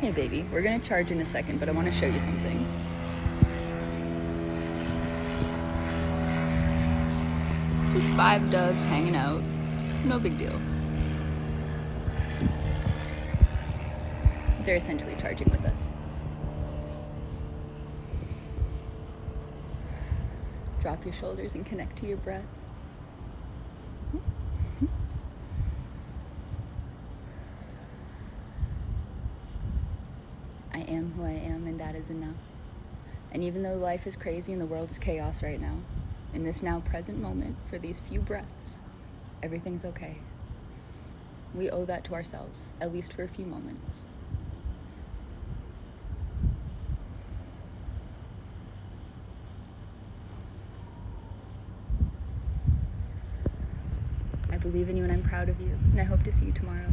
Hey baby, we're gonna charge in a second, but I want to show you something. Just 5 doves hanging out. No big deal. They're essentially charging with us. Drop your shoulders and connect to your breath. I am who I am, and that is enough. And even though life is crazy and the world is chaos right now, in this now present moment, for these few breaths, everything's okay. We owe that to ourselves, at least for a few moments. I believe in you and I'm proud of you, and I hope to see you tomorrow.